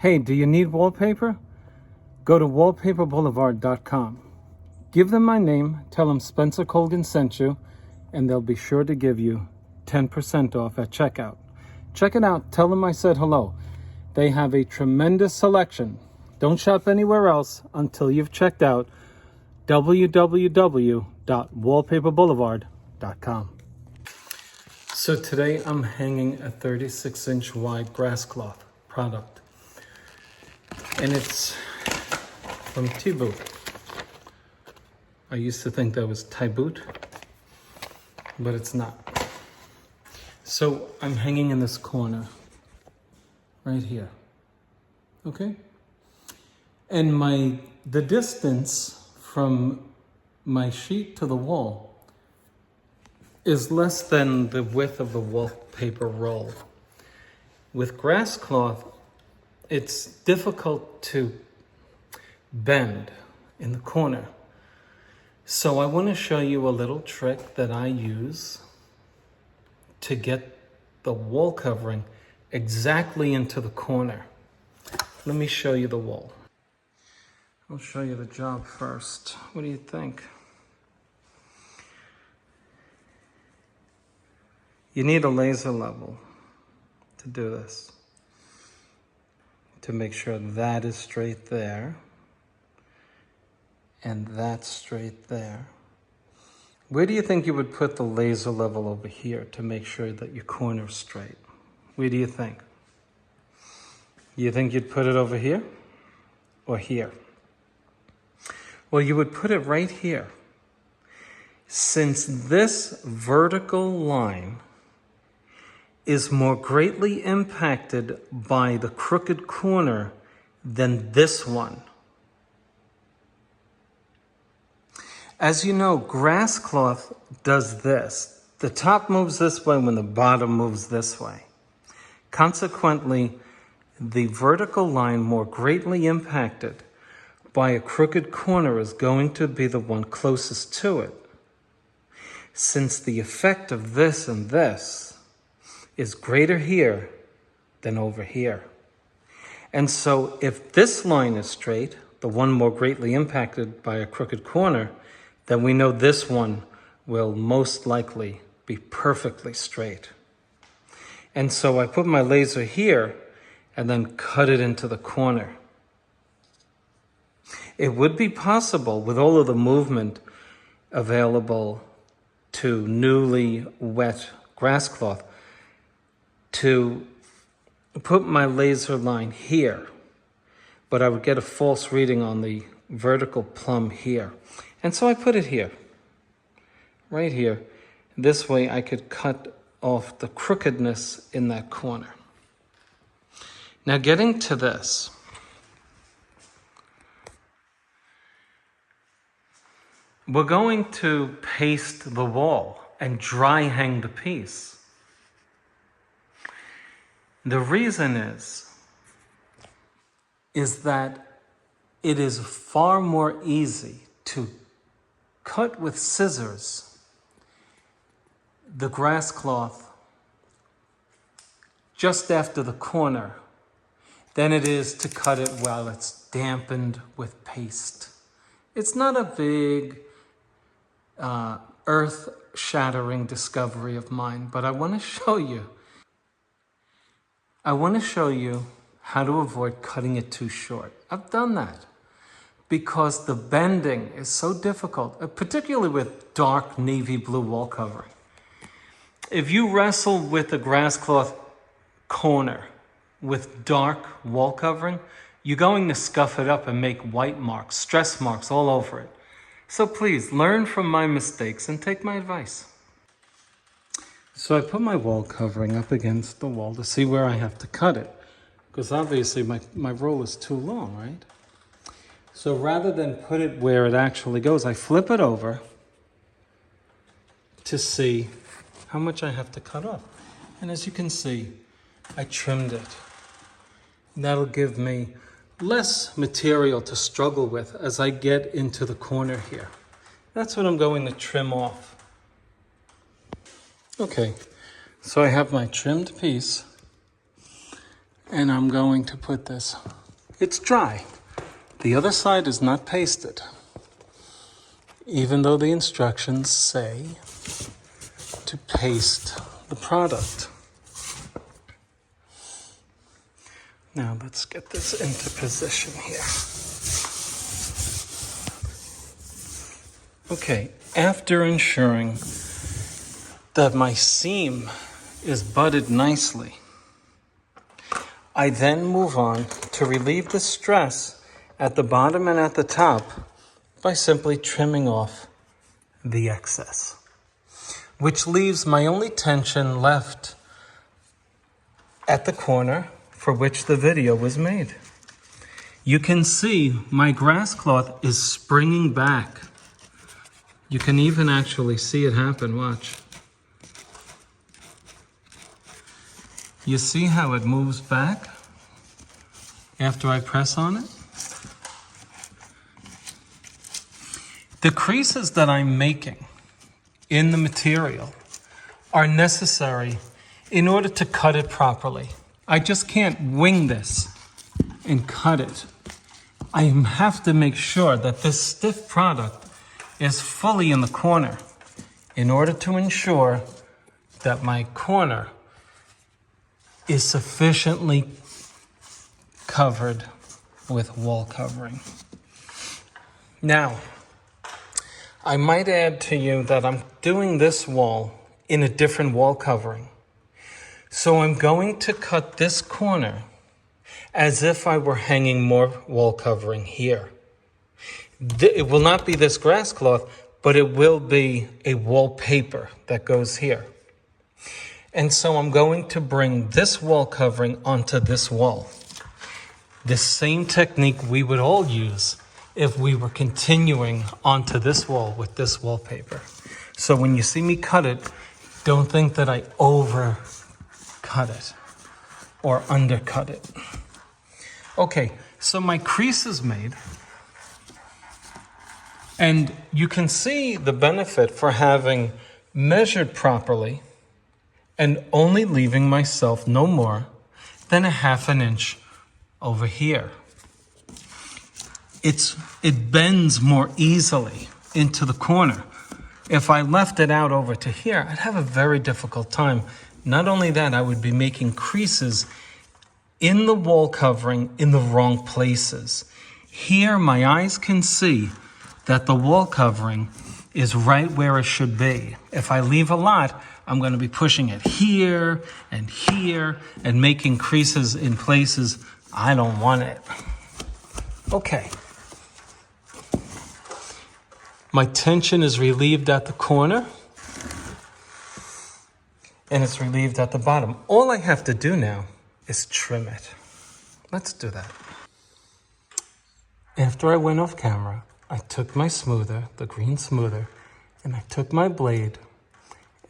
Hey, do you need wallpaper? Go to wallpaperboulevard.com. Give them my name, tell them Spencer Colgan sent you, and they'll be sure to give you 10% off at checkout. Check it out. Tell them I said hello. They have a tremendous selection. Don't shop anywhere else until you've checked out www.wallpaperboulevard.com. So today I'm hanging a 36-inch wide Grasscloth product. And it's from Thibaut. I used to think that was Thibaut, but it's not. So I'm hanging in this corner, right here, okay? And the distance from my sheet to the wall is less than the width of the wallpaper roll. With Grasscloth, it's difficult to bend in the corner. So I want to show you a little trick that I use to get the wall covering exactly into the corner. Let me show you the wall. I'll show you the job first. What do you think? You need a laser level to do this, to make sure that is straight there and that's straight there. Where do you think you would put the laser level over here to make sure that your corner is straight? Where do you think? You think you'd put it over here or here? Well, you would put it right here. Since this vertical line is more greatly impacted by the crooked corner than this one. As you know, Grasscloth does this. The top moves this way when the bottom moves this way. Consequently, the vertical line more greatly impacted by a crooked corner is going to be the one closest to it. Since the effect of this and this is greater here than over here. And so if this line is straight, the one more greatly impacted by a crooked corner, then we know this one will most likely be perfectly straight. And so I put my laser here and then cut it into the corner. It would be possible with all of the movement available to newly wet Grasscloth to put my laser line here, but I would get a false reading on the vertical plumb here. And so I put it here, right here. This way I could cut off the crookedness in that corner. Now getting to this, we're going to paste the wall and dry hang the piece. The reason is that it is far more easy to cut with scissors the Grasscloth just after the corner than it is to cut it while it's dampened with paste. It's not a big earth-shattering discovery of mine, but I want to show you. I want to show you how to avoid cutting it too short. I've done that because the bending is so difficult, particularly with dark navy blue wall covering. If you wrestle with a Grasscloth corner with dark wall covering, you're going to scuff it up and make white marks, stress marks all over it. So please learn from my mistakes and take my advice. So I put my wall covering up against the wall to see where I have to cut it, because obviously my roll is too long, right? So rather than put it where it actually goes, I flip it over to see how much I have to cut off. And as you can see, I trimmed it. And that'll give me less material to struggle with as I get into the corner here. That's what I'm going to trim off. Okay, so I have my trimmed piece. And I'm going to put this, it's dry. The other side is not pasted, even though the instructions say to paste the product. Now let's get this into position here. Okay, after ensuring that my seam is butted nicely, I then move on to relieve the stress at the bottom and at the top by simply trimming off the excess, which leaves my only tension left at the corner for which the video was made. You can see my grass cloth is springing back. You can even actually see it happen, watch. You see how it moves back after I press on it? The creases that I'm making in the material are necessary in order to cut it properly. I just can't wing this and cut it. I have to make sure that this stiff product is fully in the corner in order to ensure that my corner is sufficiently covered with wall covering. Now, I might add to you that I'm doing this wall in a different wall covering. So I'm going to cut this corner as if I were hanging more wall covering here. It will not be this grass cloth, but it will be a wallpaper that goes here. And so I'm going to bring this wall covering onto this wall. The same technique we would all use if we were continuing onto this wall with this wallpaper. So when you see me cut it, don't think that I overcut it or undercut it. Okay, so my crease is made. And you can see the benefit for having measured properly and only leaving myself no more than a ½ inch over here. It bends more easily into the corner. If I left it out over to here, I'd have a very difficult time. Not only that, I would be making creases in the wall covering in the wrong places. Here, my eyes can see that the wall covering is right where it should be. If I leave a lot, I'm going to be pushing it here and making creases in places I don't want it. Okay. My tension is relieved at the corner and it's relieved at the bottom. All I have to do now is trim it. Let's do that. After I went off camera, I took my smoother, the green smoother, and I took my blade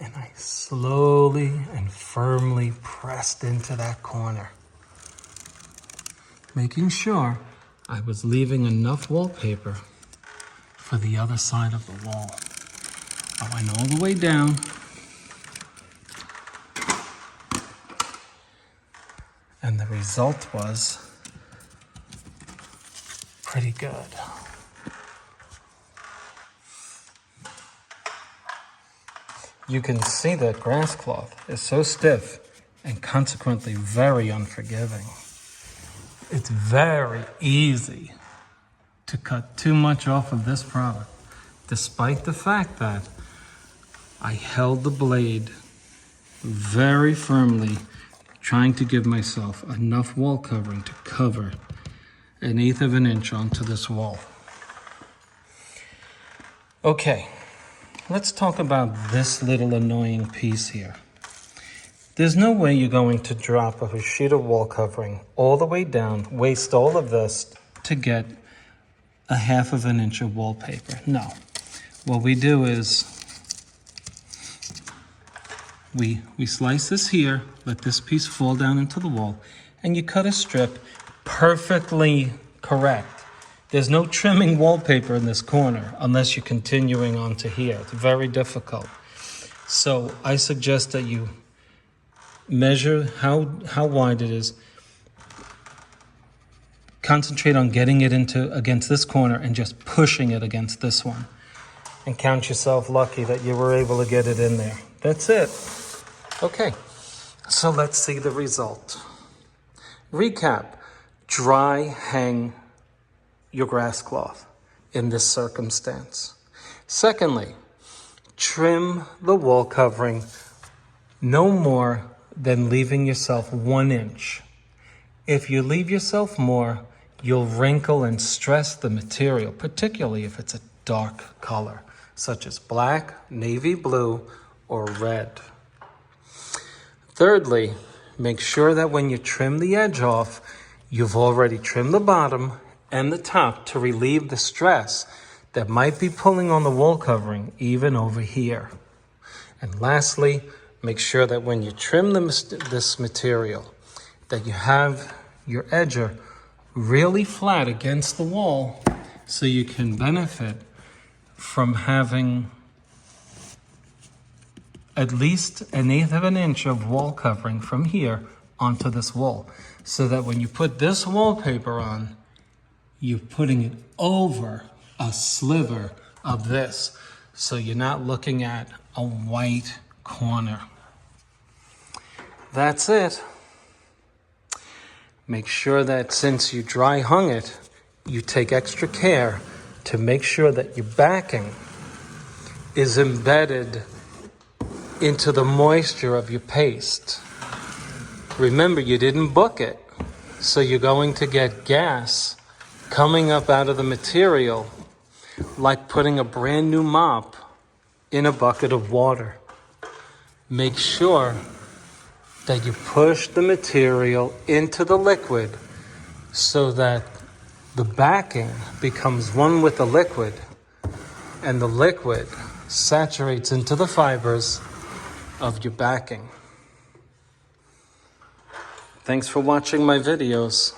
and I slowly and firmly pressed into that corner, making sure I was leaving enough wallpaper for the other side of the wall. I went all the way down and the result was pretty good. You can see that grass cloth is so stiff and consequently very unforgiving. It's very easy to cut too much off of this product, despite the fact that I held the blade very firmly, trying to give myself enough wall covering to cover 1/8 of an inch onto this wall. Okay. Let's talk about this little annoying piece here. There's no way you're going to drop a sheet of wall covering all the way down, waste all of this to get 1/2 of an inch of wallpaper. No. What we do is we slice this here, let this piece fall down into the wall, and you cut a strip perfectly correct. There's no trimming wallpaper in this corner unless you're continuing on to here. It's very difficult. So I suggest that you measure how wide it is, Concentrate on getting it against this corner and just pushing it against this one. And count yourself lucky that you were able to get it in there. That's it. Okay, so let's see the result. Recap: dry hang your grass cloth in this circumstance. Secondly, trim the wall covering no more than leaving yourself 1 inch. If you leave yourself more, you'll wrinkle and stress the material, particularly if it's a dark color, such as black, navy blue, or red. Thirdly, make sure that when you trim the edge off, you've already trimmed the bottom and the top to relieve the stress that might be pulling on the wall covering, even over here. And lastly, make sure that when you trim this material, that you have your edger really flat against the wall so you can benefit from having at least 1/8 of an inch of wall covering from here onto this wall, so that when you put this wallpaper on, you're putting it over a sliver of this, so you're not looking at a white corner. That's it. Make sure that since you dry hung it, you take extra care to make sure that your backing is embedded into the moisture of your paste. Remember, you didn't book it, so you're going to get gas coming up out of the material like putting a brand new mop in a bucket of water. Make sure that you push the material into the liquid so that the backing becomes one with the liquid and the liquid saturates into the fibers of your backing. Thanks for watching my videos.